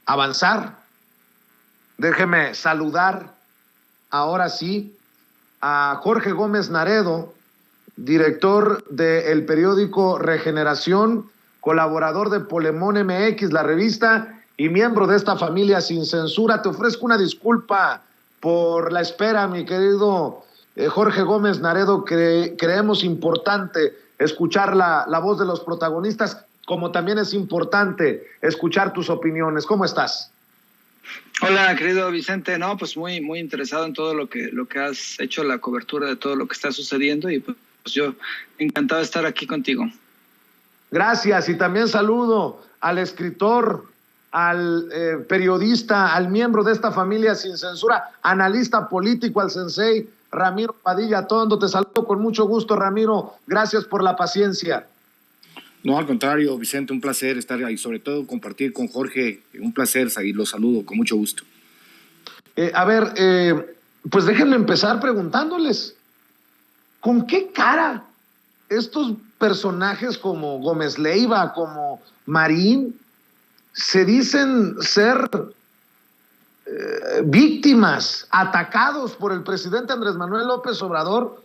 avanzar. Déjeme saludar ahora sí a Jorge Gómez Naredo, director del periódico Regeneración, colaborador de Polemón MX, la revista, y miembro de esta familia sin censura. Te ofrezco una disculpa por la espera, mi querido Jorge Gómez Naredo. Creemos importante escuchar la voz de los protagonistas, como también es importante escuchar tus opiniones. ¿Cómo estás? Hola, querido Vicente. No, pues muy interesado en todo lo que has hecho, la cobertura de todo lo que está sucediendo, y pues yo encantado de estar aquí contigo. Gracias, y también saludo al escritor, al periodista, al miembro de esta familia sin censura, analista político, al sensei Ramiro Padilla Tondo. Te saludo con mucho gusto, Ramiro. Gracias por la paciencia. No, al contrario, Vicente, un placer estar ahí, sobre todo compartir con Jorge, un placer, y lo saludo con mucho gusto. Pues déjenme empezar preguntándoles, ¿con qué cara estos personajes como Gómez Leiva, como Marín, se dicen ser víctimas, atacados por el presidente Andrés Manuel López Obrador,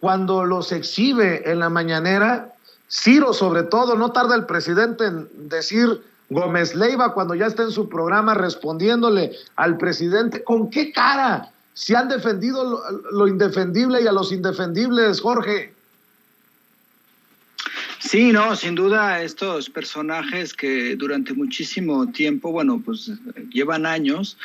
cuando los exhibe en la mañanera? Ciro, sobre todo, no tarda el presidente en decir Gómez Leiva cuando ya está en su programa respondiéndole al presidente. ¿Con qué cara se han defendido lo indefendible y a los indefendibles, Jorge? Sí, no, sin duda estos personajes que durante muchísimo tiempo, bueno, pues llevan años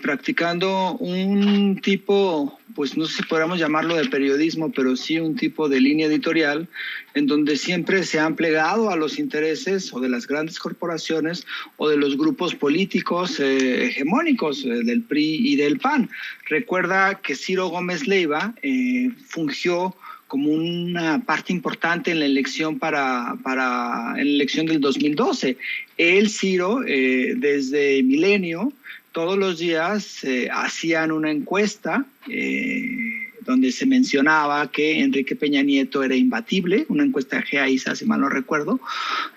practicando un tipo, pues no sé si podríamos llamarlo de periodismo, pero sí un tipo de línea editorial en donde siempre se han plegado a los intereses o de las grandes corporaciones o de los grupos políticos hegemónicos del PRI y del PAN. Recuerda que Ciro Gómez Leiva fungió como una parte importante en la elección en la elección del 2012. Ciro, desde Milenio, todos los días hacían una encuesta donde se mencionaba que Enrique Peña Nieto era imbatible, una encuesta de GAISA, si mal no recuerdo,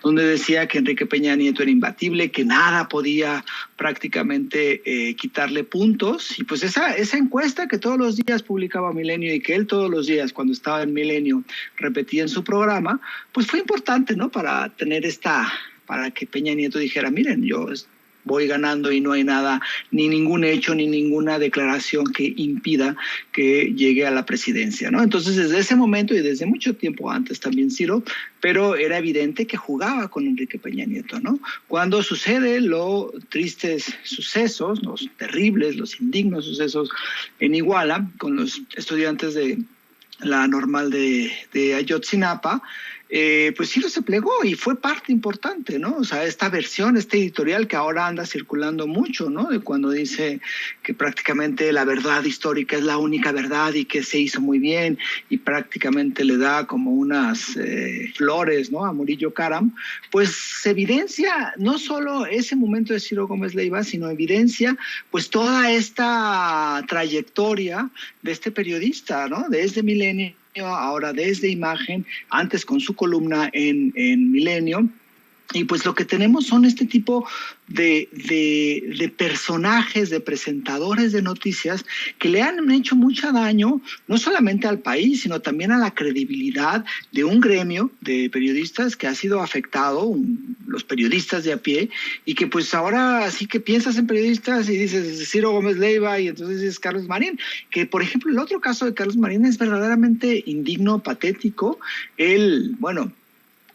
donde decía que Enrique Peña Nieto era imbatible, que nada podía prácticamente quitarle puntos. Y pues esa encuesta que todos los días publicaba Milenio y que él todos los días, cuando estaba en Milenio, repetía en su programa, pues fue importante, ¿no? Para que Peña Nieto dijera, miren, yo voy ganando y no hay nada, ni ningún hecho, ni ninguna declaración que impida que llegue a la presidencia, ¿no? Entonces, desde ese momento y desde mucho tiempo antes también Ciro, pero era evidente que jugaba con Enrique Peña Nieto, ¿no? Cuando sucede los tristes sucesos, los terribles, los indignos sucesos en Iguala, con los estudiantes de la normal de Ayotzinapa, pues Ciro se plegó y fue parte importante, ¿no? O sea, esta versión, este editorial que ahora anda circulando mucho, ¿no? De cuando dice que prácticamente la verdad histórica es la única verdad y que se hizo muy bien, y prácticamente le da como unas flores, ¿no? A Murillo Karam, pues se evidencia no solo ese momento de Ciro Gómez Leiva, sino evidencia pues toda esta trayectoria de este periodista, ¿no? Desde Milenio, ahora desde Imagen, antes con su columna en Milenio. Y pues lo que tenemos son este tipo de personajes, de presentadores de noticias que le han hecho mucho daño, no solamente al país, sino también a la credibilidad de un gremio de periodistas que ha sido afectado, los periodistas de a pie, y que pues ahora sí que piensas en periodistas y dices Ciro Gómez Leiva y entonces dices Carlos Marín, que por ejemplo el otro caso de Carlos Marín es verdaderamente indigno, patético. Él, bueno,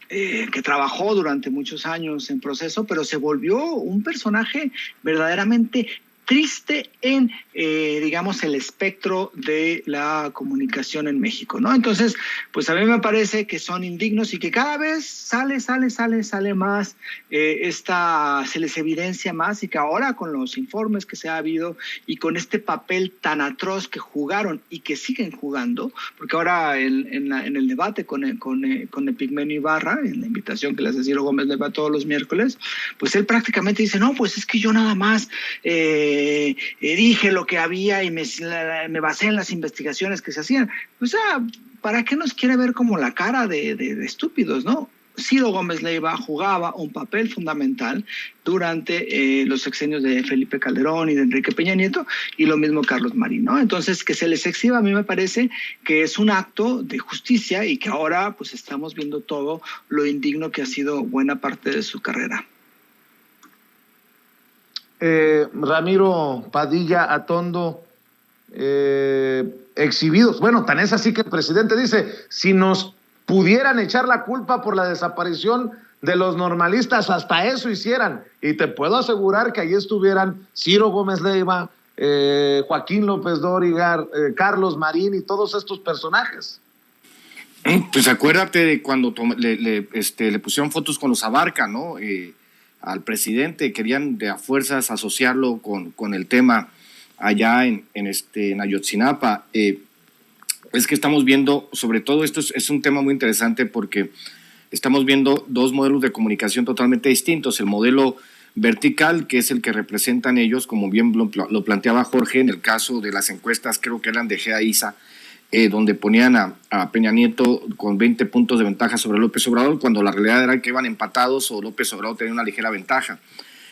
que trabajó durante muchos años en Proceso, pero se volvió un personaje verdaderamente triste en, digamos, el espectro de la comunicación en México, ¿no? Entonces, pues a mí me parece que son indignos y que cada vez sale más, se les evidencia más, y que ahora con los informes que se ha habido y con este papel tan atroz que jugaron y que siguen jugando, porque ahora en el debate con Epigmenio Ibarra, en la invitación que le hace Ciro Gómez Leiva todos los miércoles, pues él prácticamente dice, no, pues es que yo nada más dije lo que había y me basé en las investigaciones que se hacían. O sea, ¿para qué nos quiere ver como la cara de estúpidos, no? Ciro Gómez Leiva jugaba un papel fundamental durante los sexenios de Felipe Calderón y de Enrique Peña Nieto, y lo mismo Carlos Marín, ¿no? Entonces, que se les exhiba a mí me parece que es un acto de justicia y que ahora pues estamos viendo todo lo indigno que ha sido buena parte de su carrera. Ramiro Padilla Atondo, exhibidos. Bueno, tan es así que el presidente dice, si nos pudieran echar la culpa por la desaparición de los normalistas, hasta eso hicieran. Y te puedo asegurar que ahí estuvieran Ciro Gómez Leiva, Joaquín López Dóriga, Carlos Marín y todos estos personajes. Pues acuérdate de cuando le pusieron fotos con los Abarca, ¿no? Al presidente, querían de a fuerzas asociarlo con el tema allá en Ayotzinapa. Es que estamos viendo, sobre todo esto es un tema muy interesante porque estamos viendo dos modelos de comunicación totalmente distintos. El modelo vertical, que es el que representan ellos, como bien lo planteaba Jorge, en el caso de las encuestas, creo que eran de GEA-ISA, donde ponían a Peña Nieto con 20 puntos de ventaja sobre López Obrador, cuando la realidad era que iban empatados o López Obrador tenía una ligera ventaja.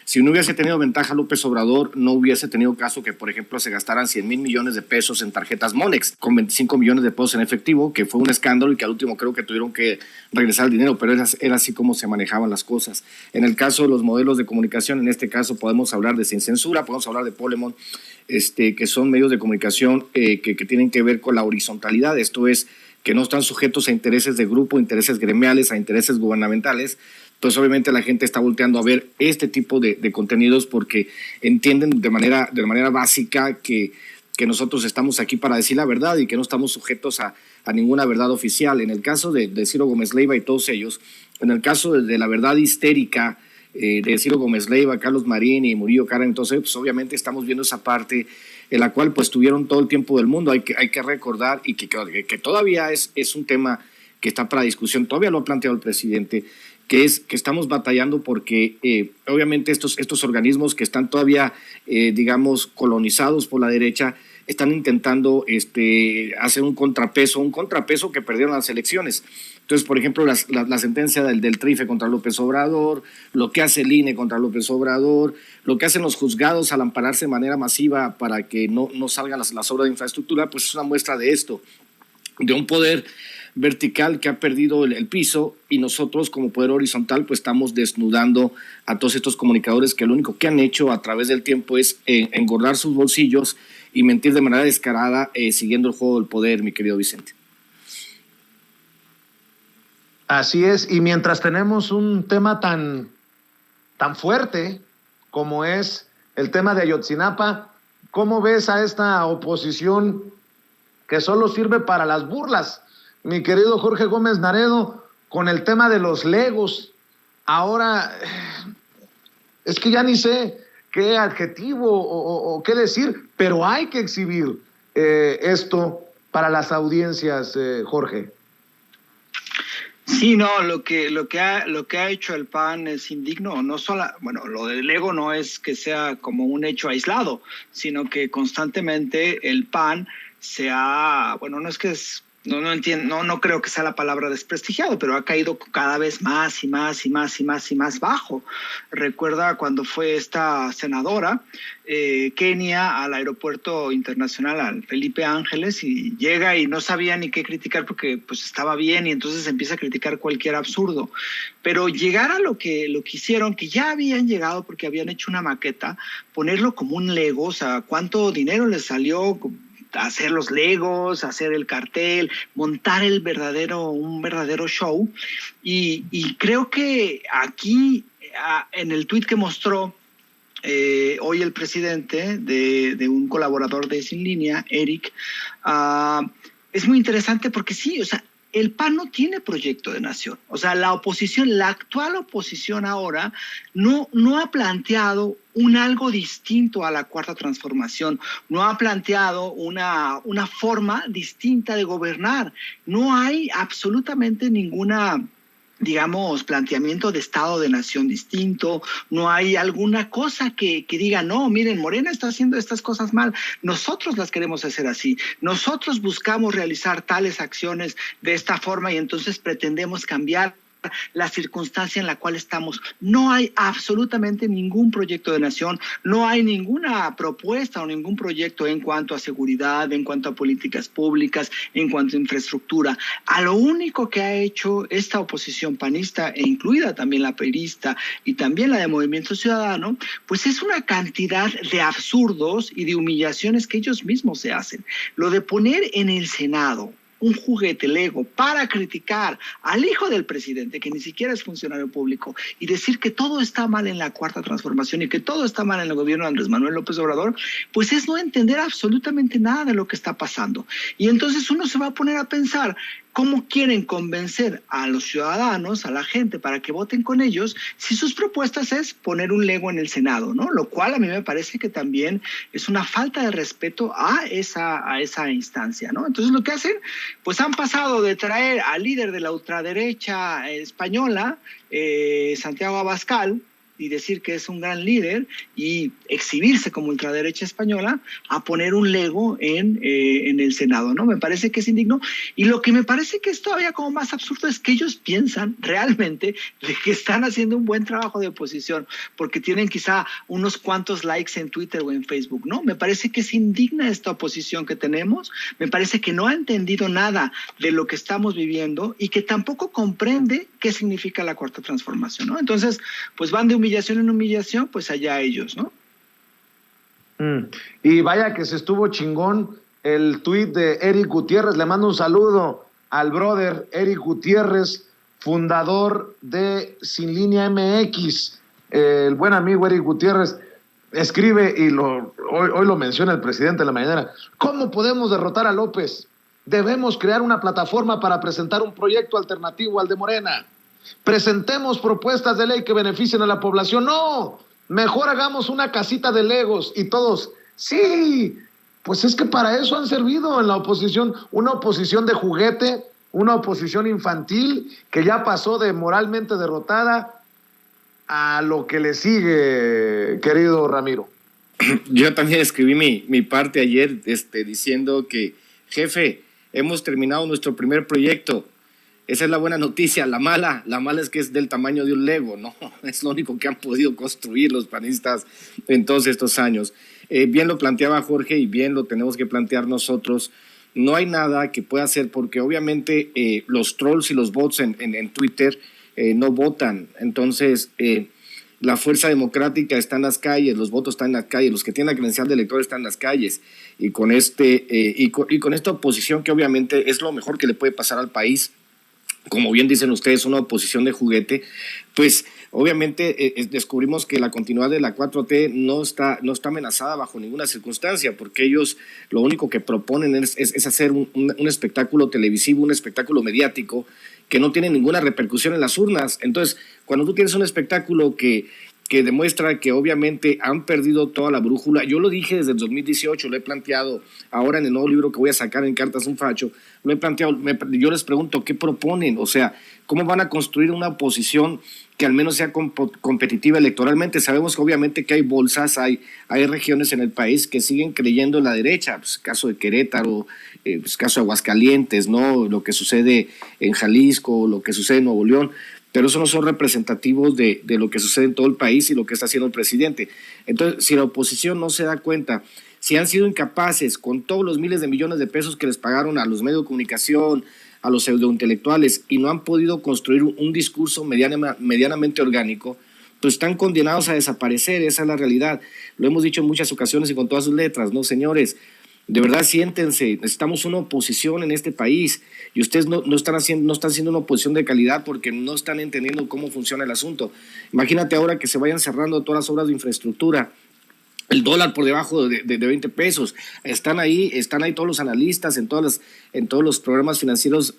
Si no hubiese tenido ventaja López Obrador, no hubiese tenido caso que, por ejemplo, se gastaran 100,000 millones de pesos en tarjetas Monex, con 25 millones de pesos en efectivo, que fue un escándalo y que al último creo que tuvieron que regresar el dinero, pero era así como se manejaban las cosas. En el caso de los modelos de comunicación, en este caso podemos hablar de Sin Censura, podemos hablar de Polemon, que son medios de comunicación que tienen que ver con la horizontalidad, esto es, que no están sujetos a intereses de grupo, intereses gremiales, a intereses gubernamentales. Pues obviamente la gente está volteando a ver este tipo de contenidos porque entienden de manera básica que nosotros estamos aquí para decir la verdad y que no estamos sujetos a ninguna verdad oficial. En el caso de Ciro Gómez Leiva y todos ellos, en el caso de la verdad histérica de Ciro Gómez Leiva, Carlos Marín y Murillo Karam, entonces pues obviamente estamos viendo esa parte en la cual pues tuvieron todo el tiempo del mundo. Hay que recordar y que todavía es un tema que está para discusión, todavía lo ha planteado el presidente, que es que estamos batallando porque obviamente estos organismos que están todavía, digamos, colonizados por la derecha, están intentando hacer un contrapeso que perdieron las elecciones. Entonces, por ejemplo, la sentencia del TRIFE contra López Obrador, lo que hace el INE contra López Obrador, lo que hacen los juzgados al ampararse de manera masiva para que no salgan las obras de infraestructura, pues es una muestra de esto, de un poder vertical que ha perdido el piso, y nosotros como poder horizontal pues estamos desnudando a todos estos comunicadores que lo único que han hecho a través del tiempo es engordar sus bolsillos y mentir de manera descarada, siguiendo el juego del poder, mi querido Vicente. Así es, y mientras tenemos un tema tan fuerte como es el tema de Ayotzinapa, ¿cómo ves a esta oposición que solo sirve para las burlas? Mi querido Jorge Gómez Naredo, con el tema de los legos, ahora es que ya ni sé qué adjetivo o qué decir, pero hay que exhibir esto para las audiencias, Jorge. Sí, no, lo que ha hecho el PAN es indigno. No solo, bueno, lo del Lego no es que sea como un hecho aislado, sino que constantemente el PAN no es que es, no entiendo, no creo que sea la palabra desprestigiado, pero ha caído cada vez más y más bajo. Recuerda cuando fue esta senadora Kenia al aeropuerto internacional, al Felipe Ángeles, y llega y no sabía ni qué criticar porque pues estaba bien, y entonces empieza a criticar cualquier absurdo. Pero llegar a lo que hicieron, que ya habían llegado porque habían hecho una maqueta, ponerlo como un Lego, o sea, ¿cuánto dinero les salió hacer los legos, hacer el cartel, montar un verdadero show? Y creo que aquí, en el tuit que mostró hoy el presidente de un colaborador de Sin Línea, Eric, es muy interesante porque sí, o sea, el PAN no tiene proyecto de nación. O sea, la actual oposición ahora no ha planteado algo distinto a la Cuarta Transformación, no ha planteado una forma distinta de gobernar. No hay absolutamente ninguna, digamos, planteamiento de Estado de Nación distinto, no hay alguna cosa que diga, no, miren, Morena está haciendo estas cosas mal, nosotros las queremos hacer así, nosotros buscamos realizar tales acciones de esta forma y entonces pretendemos cambiar la circunstancia en la cual estamos. No hay absolutamente ningún proyecto de nación, no hay ninguna propuesta o ningún proyecto en cuanto a seguridad, en cuanto a políticas públicas, en cuanto a infraestructura. A lo único que ha hecho esta oposición panista, e incluida también la priista y también la de Movimiento Ciudadano, pues es una cantidad de absurdos y de humillaciones que ellos mismos se hacen. Lo de poner en el Senado un juguete Lego para criticar al hijo del presidente, que ni siquiera es funcionario público, y decir que todo está mal en la Cuarta Transformación y que todo está mal en el gobierno de Andrés Manuel López Obrador, pues es no entender absolutamente nada de lo que está pasando. Y entonces uno se va a poner a pensar cómo quieren convencer a los ciudadanos, a la gente, para que voten con ellos, si sus propuestas es poner un Lego en el Senado, ¿no? Lo cual a mí me parece que también es una falta de respeto a esa instancia, ¿no? Entonces lo que hacen, pues han pasado de traer al líder de la ultraderecha española, Santiago Abascal, y decir que es un gran líder y exhibirse como ultraderecha española, a poner un Lego en el Senado, ¿no? Me parece que es indigno. Y lo que me parece que es todavía como más absurdo es que ellos piensan realmente de que están haciendo un buen trabajo de oposición, porque tienen quizá unos cuantos likes en Twitter o en Facebook, ¿no? Me parece que es indigna esta oposición que tenemos, me parece que no ha entendido nada de lo que estamos viviendo y que tampoco comprende qué significa la Cuarta Transformación, ¿no? Entonces, pues van de humillación en humillación, pues allá ellos, ¿no? Y vaya que se estuvo chingón el tuit de Eric Gutiérrez. Le mando un saludo al brother Eric Gutiérrez, fundador de Sin Línea MX. El buen amigo Eric Gutiérrez escribe, y hoy lo menciona el presidente en la mañana: ¿cómo podemos derrotar a López? Debemos crear una plataforma para presentar un proyecto alternativo al de Morena. Presentemos propuestas de ley que beneficien a la población. No, mejor hagamos una casita de Legos. Y todos, sí, pues es que para eso han servido en la oposición, una oposición de juguete, una oposición infantil que ya pasó de moralmente derrotada a lo que le sigue, querido Ramiro. Yo también escribí mi parte ayer diciendo que, jefe, hemos terminado nuestro primer proyecto. Esa es la buena noticia. La mala es que es del tamaño de un Lego, ¿no? Es lo único que han podido construir los panistas en todos estos años. Bien lo planteaba Jorge y bien lo tenemos que plantear nosotros. No hay nada que pueda hacer porque obviamente los trolls y los bots en Twitter no votan. Entonces, la fuerza democrática está en las calles, los votos están en las calles, los que tienen la credencial de elector están en las calles. Y con esta oposición que obviamente es lo mejor que le puede pasar al país, como bien dicen ustedes, una oposición de juguete, pues obviamente descubrimos que la continuidad de la 4T no está amenazada bajo ninguna circunstancia, porque ellos lo único que proponen es hacer un espectáculo televisivo, un espectáculo mediático que no tiene ninguna repercusión en las urnas. Entonces, cuando tú tienes un espectáculo que demuestra que obviamente han perdido toda la brújula. Yo lo dije desde el 2018, lo he planteado ahora en el nuevo libro que voy a sacar en Cartas un Facho, lo he planteado, yo les pregunto, ¿qué proponen? O sea, ¿cómo van a construir una oposición que al menos sea competitiva electoralmente? Sabemos que obviamente que hay bolsas, hay regiones en el país que siguen creyendo en la derecha, pues caso de Querétaro, pues caso de Aguascalientes, ¿no? Lo que sucede en Jalisco, lo que sucede en Nuevo León, pero eso no son representativos de lo que sucede en todo el país y lo que está haciendo el presidente. Entonces, si la oposición no se da cuenta, si han sido incapaces con todos los miles de millones de pesos que les pagaron a los medios de comunicación, a los pseudointelectuales, y no han podido construir un discurso medianamente orgánico, pues están condenados a desaparecer. Esa es la realidad. Lo hemos dicho en muchas ocasiones y con todas sus letras, ¿no, señores? De verdad, siéntense, necesitamos una oposición en este país y ustedes no están haciendo una oposición de calidad porque no están entendiendo cómo funciona el asunto. Imagínate ahora que se vayan cerrando todas las obras de infraestructura, el dólar por debajo de 20 pesos, están ahí todos los analistas en todos los programas financieros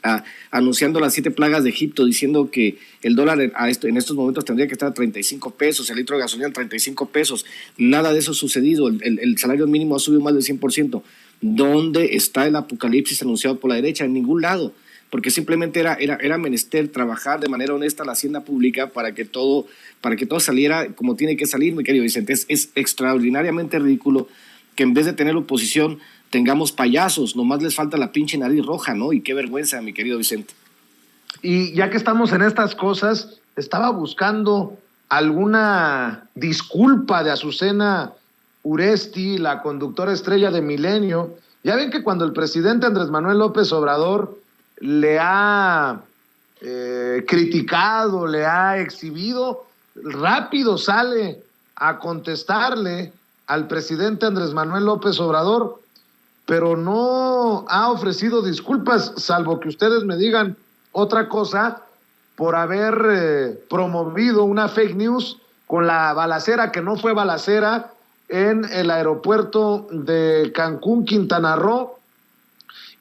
anunciando las 7 plagas de Egipto, diciendo que el dólar en estos momentos tendría que estar a 35 pesos, el litro de gasolina a 35 pesos, nada de eso ha sucedido, el salario mínimo ha subido más del 100%. ¿Dónde está el apocalipsis anunciado por la derecha? En ningún lado, porque simplemente era menester trabajar de manera honesta la hacienda pública para que todo saliera como tiene que salir, mi querido Vicente. Es extraordinariamente ridículo que en vez de tener oposición tengamos payasos, nomás les falta la pinche nariz roja, ¿no? Y qué vergüenza, mi querido Vicente. Y ya que estamos en estas cosas, estaba buscando alguna disculpa de Azucena Uresti, la conductora estrella de Milenio. Ya ven que cuando el presidente Andrés Manuel López Obrador le ha criticado, le ha exhibido, rápido sale a contestarle al presidente Andrés Manuel López Obrador, pero no ha ofrecido disculpas, salvo que ustedes me digan otra cosa, por haber promovido una fake news con la balacera que no fue balacera en el aeropuerto de Cancún, Quintana Roo,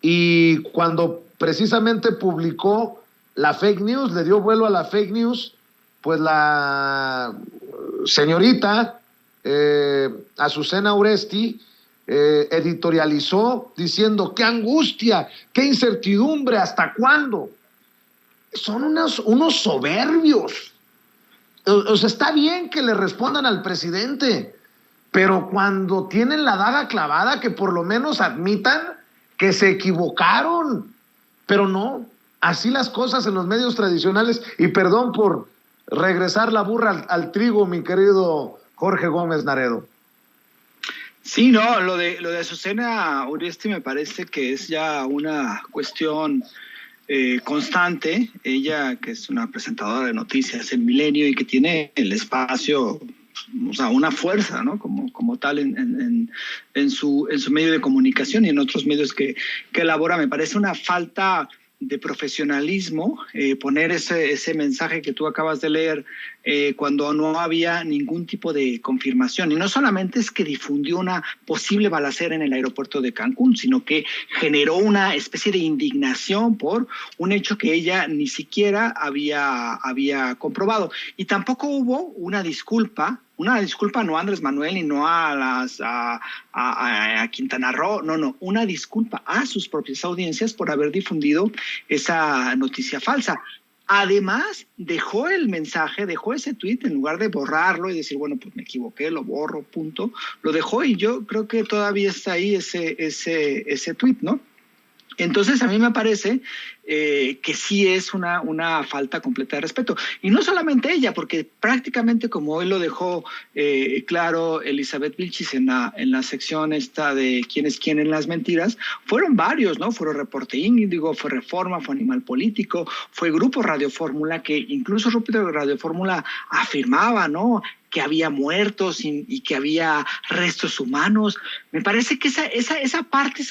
y cuando precisamente publicó la fake news, le dio vuelo a la fake news, pues la señorita Azucena Uresti editorializó diciendo: ¡qué angustia! ¡Qué incertidumbre! ¿Hasta cuándo? Son unos soberbios. O sea, está bien que le respondan al presidente, pero cuando tienen la daga clavada, que por lo menos admitan que se equivocaron. Pero no, así las cosas en los medios tradicionales. Y perdón por regresar la burra al trigo, mi querido Jorge Gómez Naredo. Sí, no, lo de Azucena Uresti me parece que es ya una cuestión constante. Ella, que es una presentadora de noticias en Milenio y que tiene el espacio, o sea, una fuerza, ¿no? Como tal en su medio de comunicación y en otros medios que elabora, me parece una falta de profesionalismo poner ese mensaje que tú acabas de leer cuando no había ningún tipo de confirmación. Y no solamente es que difundió una posible balacera en el aeropuerto de Cancún, sino que generó una especie de indignación por un hecho que ella ni siquiera había comprobado. Y tampoco hubo una disculpa no a Andrés Manuel y no a Quintana Roo, no, una disculpa a sus propias audiencias por haber difundido esa noticia falsa. Además, dejó el mensaje, dejó ese tuit, en lugar de borrarlo y decir, bueno, pues me equivoqué, lo borro, punto, lo dejó, y yo creo que todavía está ahí ese tuit, ¿no? Entonces, a mí me parece que sí es una falta completa de respeto. Y no solamente ella, porque prácticamente, como hoy lo dejó claro Elizabeth Vilchis en la sección esta de quién es quién en las mentiras, fueron varios, ¿no? Fueron Reporte Índigo, fue Reforma, fue Animal Político, fue Grupo Radio Fórmula, que incluso Grupo Radio Fórmula afirmaba, ¿no?, que había muertos y que había restos humanos. Me parece que esa parte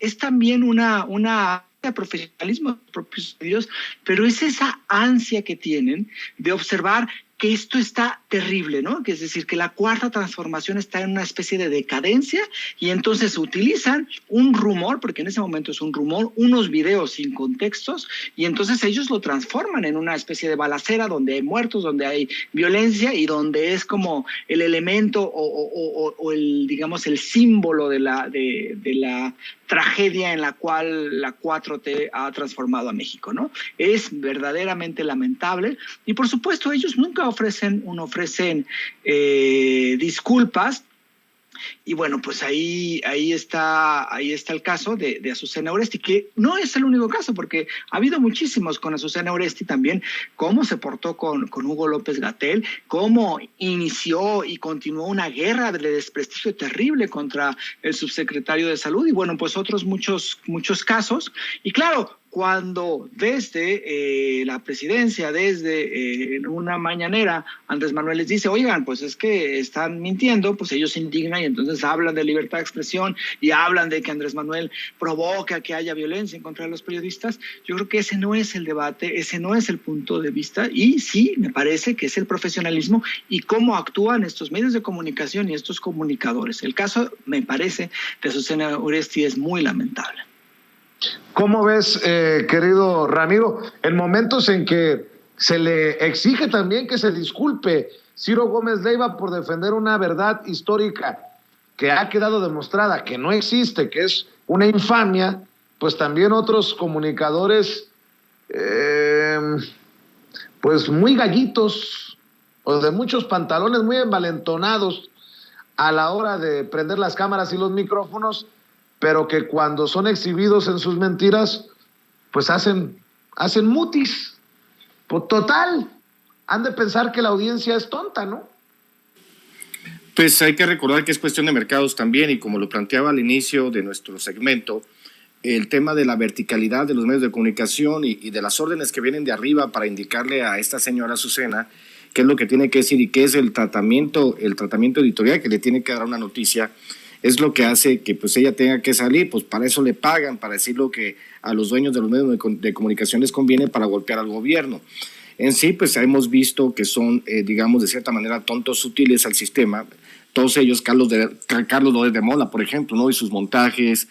es también una profesionalismo de los propios medios, pero es esa ansia que tienen de observar que esto está terrible, ¿no? Que es decir, que la cuarta transformación está en una especie de decadencia, y entonces utilizan un rumor, porque en ese momento es un rumor, unos videos sin contextos, y entonces ellos lo transforman en una especie de balacera donde hay muertos, donde hay violencia y donde es como el elemento o el, digamos, el símbolo de la tragedia en la cual la 4T ha transformado a México, ¿no? Es verdaderamente lamentable, y por supuesto ellos nunca ofrecen disculpas. Y bueno, pues ahí está el caso de Azucena Uresti, que no es el único caso, porque ha habido muchísimos con Azucena Uresti también, cómo se portó con Hugo López-Gatell, cómo inició y continuó una guerra de desprestigio terrible contra el subsecretario de Salud, y bueno, pues otros muchos casos. Y claro, cuando desde la presidencia, desde una mañanera, Andrés Manuel les dice, oigan, pues es que están mintiendo, pues ellos se indignan y entonces hablan de libertad de expresión y hablan de que Andrés Manuel provoca que haya violencia en contra de los periodistas. Yo creo que ese no es el debate, ese no es el punto de vista, y sí, me parece que es el profesionalismo y cómo actúan estos medios de comunicación y estos comunicadores. El caso, me parece, de Azucena Uresti es muy lamentable. ¿Cómo ves, querido Ramiro, en momentos en que se le exige también que se disculpe Ciro Gómez Leiva por defender una verdad histórica que ha quedado demostrada que no existe, que es una infamia, pues también otros comunicadores pues muy gallitos o de muchos pantalones muy envalentonados a la hora de prender las cámaras y los micrófonos, pero que cuando son exhibidos en sus mentiras, pues hacen hacen mutis. Pues total, han de pensar que la audiencia es tonta, ¿no? Pues hay que recordar que es cuestión de mercados también, y como lo planteaba al inicio de nuestro segmento, el tema de la verticalidad de los medios de comunicación y de las órdenes que vienen de arriba para indicarle a esta señora Azucena qué es lo que tiene que decir y qué es el tratamiento editorial que le tiene que dar una noticia, es lo que hace que pues ella tenga que salir. Pues para eso le pagan, para decir lo que a los dueños de los medios de comunicación les conviene, para golpear al gobierno. En sí, pues hemos visto que son, digamos, de cierta manera tontos sutiles al sistema. Todos ellos, Carlos Loret de Mola, por ejemplo, ¿no? Y sus montajes,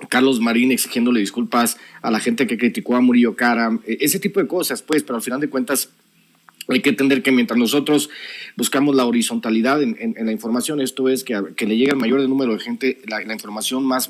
Carlos Marín exigiéndole disculpas a la gente que criticó a Murillo Karam, ese tipo de cosas, pues, pero al final de cuentas hay que entender que mientras nosotros buscamos la horizontalidad en la información, esto es que le llegue al mayor número de gente la información más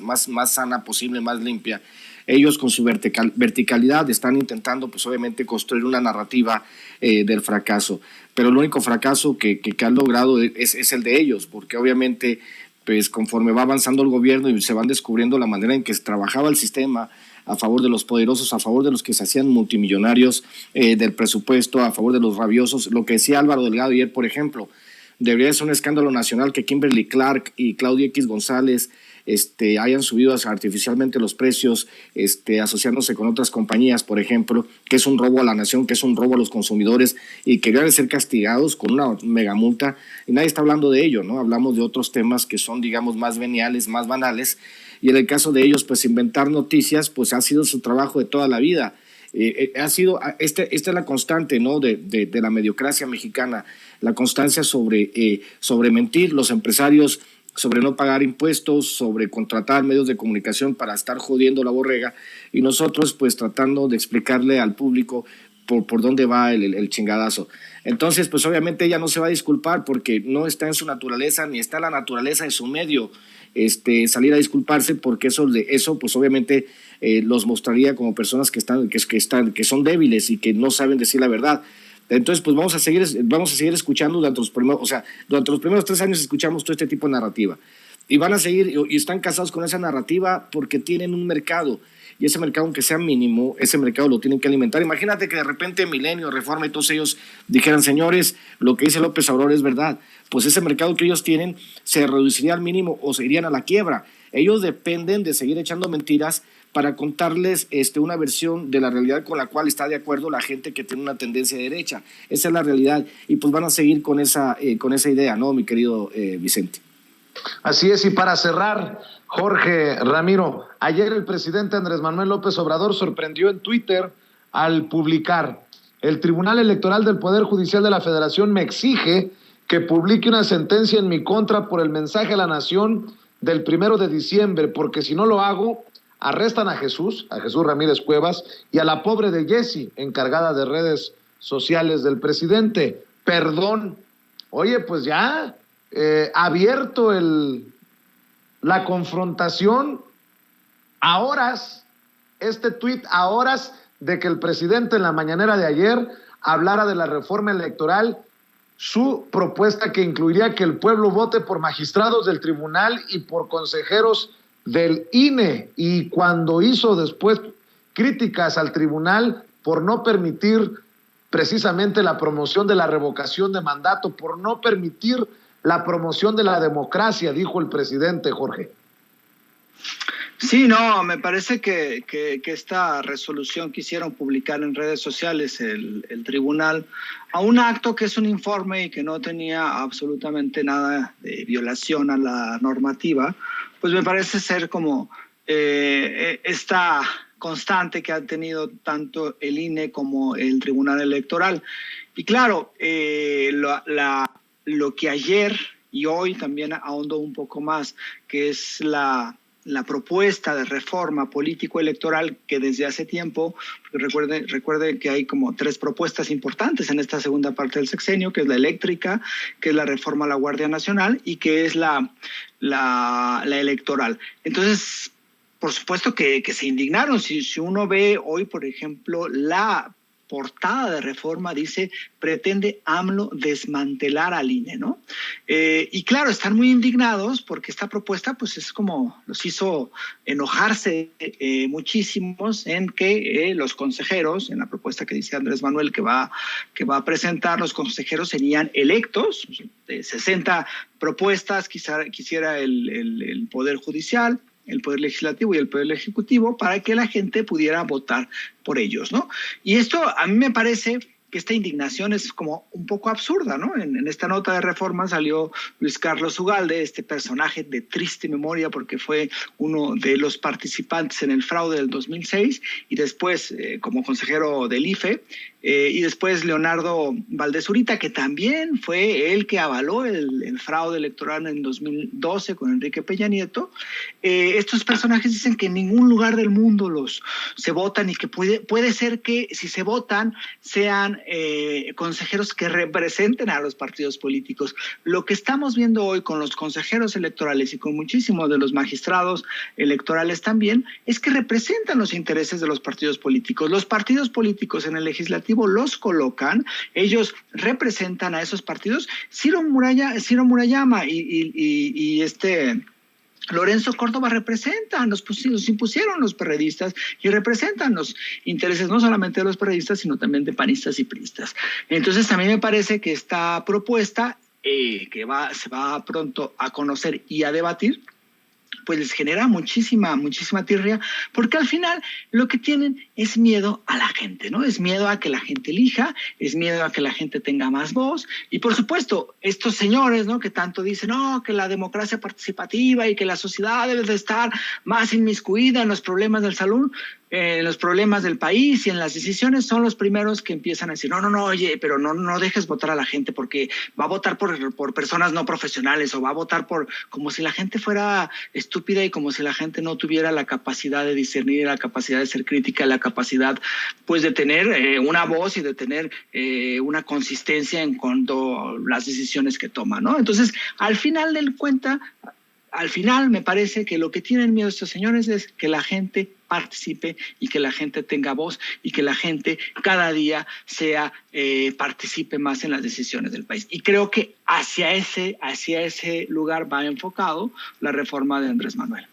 sana posible, más limpia. Ellos con su verticalidad están intentando, pues obviamente, construir una narrativa del fracaso, pero el único fracaso que han logrado es el de ellos, porque obviamente pues conforme va avanzando el gobierno y se van descubriendo la manera en que se trabajaba el sistema a favor de los poderosos, a favor de los que se hacían multimillonarios del presupuesto, a favor de los rabiosos. Lo que decía Álvaro Delgado ayer, por ejemplo, debería ser un escándalo nacional que Kimberly Clark y Claudia X González hayan subido artificialmente los precios, asociándose con otras compañías, por ejemplo, que es un robo a la nación, que es un robo a los consumidores y que deben ser castigados con una megamulta. Y nadie está hablando de ello, ¿no? Hablamos de otros temas que son, digamos, más veniales, más banales. Y en el caso de ellos, pues inventar noticias, pues ha sido su trabajo de toda la vida. Esta es la constante, ¿no? de la mediocracia mexicana, la constancia sobre mentir, los empresarios sobre no pagar impuestos, sobre contratar medios de comunicación para estar jodiendo la borrega, y nosotros pues tratando de explicarle al público por dónde va el chingadazo. Entonces, pues obviamente ella no se va a disculpar porque no está en su naturaleza, ni está en la naturaleza de su medio, salir a disculparse, porque eso pues obviamente los mostraría como personas que son débiles y que no saben decir la verdad. Entonces, pues vamos a seguir escuchando durante los primeros 3 años escuchamos todo este tipo de narrativa. Y van a seguir, y están casados con esa narrativa porque tienen un mercado. Y ese mercado, aunque sea mínimo, ese mercado lo tienen que alimentar. Imagínate que de repente Milenio, Reforma y todos ellos dijeran, señores, lo que dice López Obrador es verdad. Pues ese mercado que ellos tienen se reduciría al mínimo o se irían a la quiebra. Ellos dependen de seguir echando mentiras para contarles una versión de la realidad con la cual está de acuerdo la gente que tiene una tendencia derecha. Esa es la realidad. Y pues van a seguir con esa idea, ¿no, mi querido Vicente? Así es, y para cerrar, Jorge Ramiro, ayer el presidente Andrés Manuel López Obrador sorprendió en Twitter al publicar: el Tribunal Electoral del Poder Judicial de la Federación me exige que publique una sentencia en mi contra por el mensaje a la nación del 1 de diciembre, porque si no lo hago, arrestan a Jesús Ramírez Cuevas, y a la pobre de Jessie, encargada de redes sociales del presidente. Perdón. Oye, pues ya abierto la confrontación a horas, tuit a horas de que el presidente en la mañanera de ayer hablara de la reforma electoral, su propuesta que incluiría que el pueblo vote por magistrados del tribunal y por consejeros del INE, y cuando hizo después críticas al tribunal por no permitir precisamente la promoción de la revocación de mandato, por no permitir la promoción de la democracia, dijo el presidente, Jorge. Sí, no, me parece que esta resolución quisieron publicar en redes sociales el tribunal a un acto que es un informe y que no tenía absolutamente nada de violación a la normativa, pues me parece ser como esta constante que ha tenido tanto el INE como el Tribunal Electoral. Y claro, lo que ayer y hoy también ahondó un poco más, que es la propuesta de reforma político-electoral que desde hace tiempo, recuerde que hay como 3 propuestas importantes en esta segunda parte del sexenio, que es la eléctrica, que es la reforma a la Guardia Nacional y que es la electoral. Entonces, por supuesto que se indignaron. Si uno ve hoy, por ejemplo, la portada de Reforma dice: pretende AMLO desmantelar al INE, ¿no? Y claro, están muy indignados porque esta propuesta pues es como los hizo enojarse muchísimos, en que los consejeros, en la propuesta que dice Andrés Manuel que va a presentar, los consejeros serían electos, de 60 propuestas quisiera el Poder Judicial, el Poder Legislativo y el Poder Ejecutivo, para que la gente pudiera votar por ellos, ¿no? Y esto a mí me parece que esta indignación es como un poco absurda, ¿no? En esta nota de Reforma salió Luis Carlos Ugalde, este personaje de triste memoria porque fue uno de los participantes en el fraude del 2006 y después como consejero del IFE, y después Leonardo Valdés Urita, que también fue el que avaló el fraude electoral en 2012 con Enrique Peña Nieto. Estos personajes dicen que en ningún lugar del mundo se votan y que puede ser que si se votan sean consejeros que representen a los partidos políticos. Lo que estamos viendo hoy con los consejeros electorales y con muchísimos de los magistrados electorales también es que representan los intereses de los partidos políticos. Los partidos políticos en el legislativo los colocan, ellos representan a esos partidos. Ciro Murayama y Lorenzo Córdoba representan, nos impusieron los perredistas y representan los intereses no solamente de los perredistas, sino también de panistas y priistas. Entonces, a mí me parece que esta propuesta, que se va pronto a conocer y a debatir, pues les genera muchísima tirria, porque al final lo que tienen es miedo a la gente, ¿no? Es miedo a que la gente elija, es miedo a que la gente tenga más voz, y por supuesto, estos señores, ¿no? Que tanto dicen, no, que la democracia participativa y que la sociedad debe de estar más inmiscuida en los problemas del salón, en los problemas del país y en las decisiones, son los primeros que empiezan a decir, no, oye, pero no dejes votar a la gente porque va a votar por personas no profesionales, o va a votar como si la gente fuera estúpida y como si la gente no tuviera la capacidad de discernir, la capacidad de ser crítica, la capacidad pues de tener una voz y de tener una consistencia en cuanto a las decisiones que toma, ¿no? Entonces, al final me parece que lo que tienen miedo estos señores es que la gente participe y que la gente tenga voz y que la gente cada día participe más en las decisiones del país. Y creo que hacia ese lugar va enfocado la reforma de Andrés Manuel.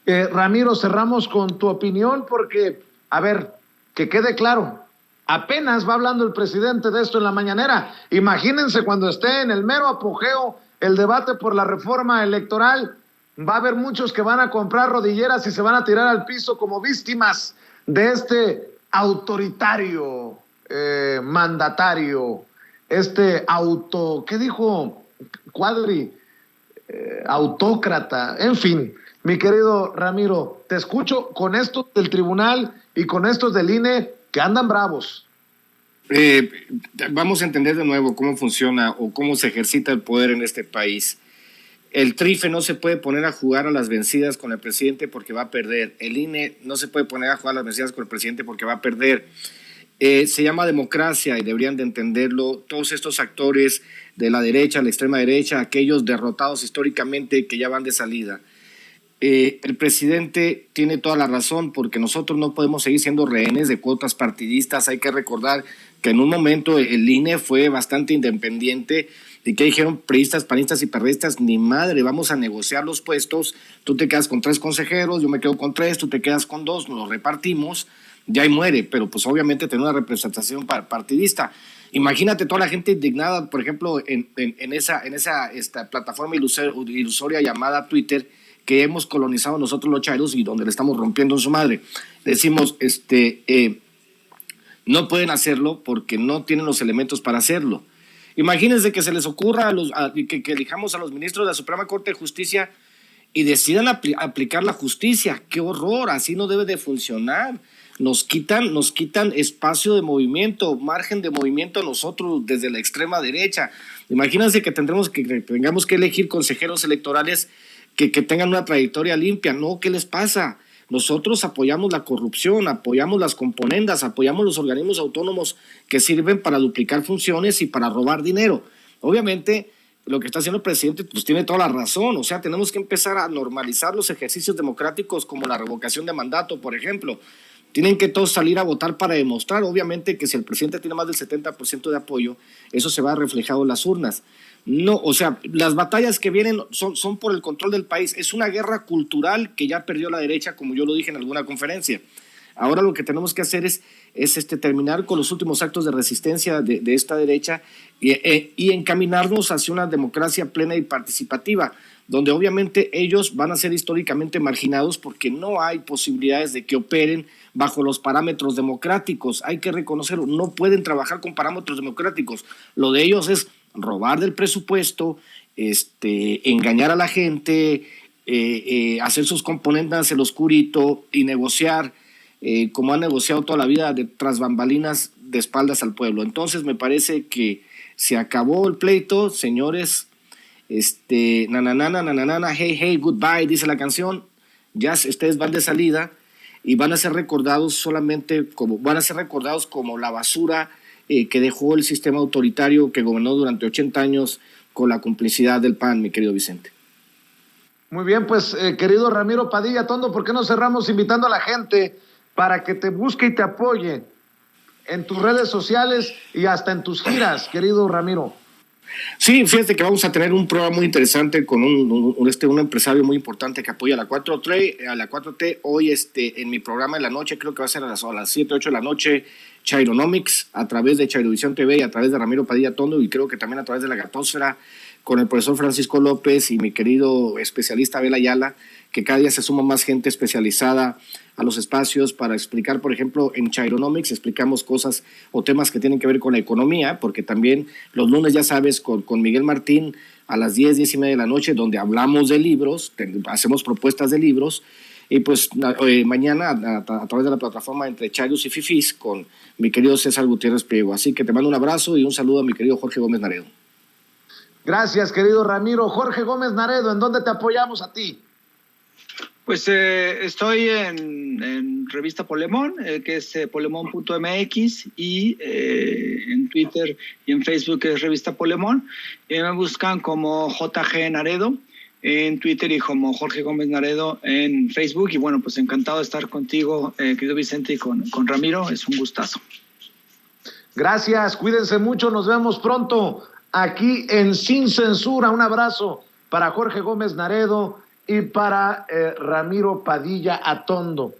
Ramiro, cerramos con tu opinión porque, a ver, que quede claro, apenas va hablando el presidente de esto en la mañanera. Imagínense cuando esté en el mero apogeo el debate por la reforma electoral, va a haber muchos que van a comprar rodilleras y se van a tirar al piso como víctimas de este autoritario mandatario, ¿qué dijo Cuadri? Autócrata, en fin. Mi querido Ramiro, te escucho con estos del tribunal y con estos del INE que andan bravos. Vamos a entender de nuevo cómo funciona o cómo se ejercita el poder en este país. El TRIFE no se puede poner a jugar a las vencidas con el presidente porque va a perder. El INE no se puede poner a jugar a las vencidas con el presidente porque va a perder. Se llama democracia y deberían de entenderlo todos estos actores de la derecha, la extrema derecha, aquellos derrotados históricamente que ya van de salida. El presidente tiene toda la razón porque nosotros no podemos seguir siendo rehenes de cuotas partidistas. Hay que recordar que en un momento el INE fue bastante independiente y que dijeron priistas, panistas y perredistas, ni madre, vamos a negociar los puestos, tú te quedas con 3 consejeros, yo me quedo con 3, tú te quedas con 2, nos repartimos, ya y muere, pero pues obviamente tener una representación partidista. Imagínate toda la gente indignada, por ejemplo, en esta plataforma ilusoria llamada Twitter, que hemos colonizado nosotros los chairos y donde le estamos rompiendo en su madre. Decimos, no pueden hacerlo porque no tienen los elementos para hacerlo. Imagínense que se les ocurra que elijamos a los ministros de la Suprema Corte de Justicia y decidan aplicar la justicia. ¡Qué horror! Así no debe de funcionar. Nos quitan espacio de movimiento, margen de movimiento a nosotros desde la extrema derecha. Imagínense que tengamos que elegir consejeros electorales que tengan una trayectoria limpia. No, ¿qué les pasa? Nosotros apoyamos la corrupción, apoyamos las componendas, apoyamos los organismos autónomos que sirven para duplicar funciones y para robar dinero. Obviamente, lo que está haciendo el presidente pues tiene toda la razón. O sea, tenemos que empezar a normalizar los ejercicios democráticos como la revocación de mandato, por ejemplo. Tienen que todos salir a votar para demostrar, obviamente, que si el presidente tiene más del 70% de apoyo, eso se va reflejado en las urnas. No, o sea, las batallas que vienen son por el control del país. Es una guerra cultural que ya perdió la derecha, como yo lo dije en alguna conferencia. Ahora lo que tenemos que hacer es terminar con los últimos actos de resistencia de esta derecha y encaminarnos hacia una democracia plena y participativa, donde obviamente ellos van a ser históricamente marginados porque no hay posibilidades de que operen bajo los parámetros democráticos. Hay que reconocerlo, no pueden trabajar con parámetros democráticos. Lo de ellos es robar del presupuesto, engañar a la gente, hacer sus componentes en el oscurito y negociar como han negociado toda la vida tras bambalinas de espaldas al pueblo. Entonces me parece que se acabó el pleito, señores. Nananana, hey, hey, goodbye, dice la canción. Ya ustedes van de salida y van a ser recordados como la basura que dejó el sistema autoritario que gobernó durante 80 años con la complicidad del PAN, mi querido Vicente. Muy bien, pues querido Ramiro Padilla Tondo, ¿por qué no cerramos invitando a la gente para que te busque y te apoye en tus redes sociales y hasta en tus giras, querido Ramiro? Sí, fíjate que vamos a tener un programa muy interesante con un empresario muy importante que apoya a la 4T, hoy en mi programa de la noche, creo que va a ser a las 7, 8 de la noche, Chaironomics, a través de Chairovisión TV y a través de Ramiro Padilla Tondo, y creo que también a través de la Gatósfera, con el profesor Francisco López y mi querido especialista Abel Ayala, que cada día se suma más gente especializada a los espacios para explicar, por ejemplo, en Chaironomics explicamos cosas o temas que tienen que ver con la economía, porque también los lunes, ya sabes, con Miguel Martín a las 10, 10 y media de la noche, donde hablamos de libros, hacemos propuestas de libros, y pues mañana a través de la plataforma Entre Chairos y Fifís con mi querido César Gutiérrez Priego. Así que te mando un abrazo y un saludo a mi querido Jorge Gómez Naredo. Gracias, querido Ramiro. Jorge Gómez Naredo, ¿en dónde te apoyamos a ti? Pues estoy en Revista Polemón, que es polemón.mx, y en Twitter y en Facebook es Revista Polemón. Me buscan como JG Naredo en Twitter y como Jorge Gómez Naredo en Facebook. Y bueno, pues encantado de estar contigo, querido Vicente, y con Ramiro. Es un gustazo. Gracias, cuídense mucho, nos vemos pronto aquí en Sin Censura. Un abrazo para Jorge Gómez Naredo y para Ramiro Padilla Atondo.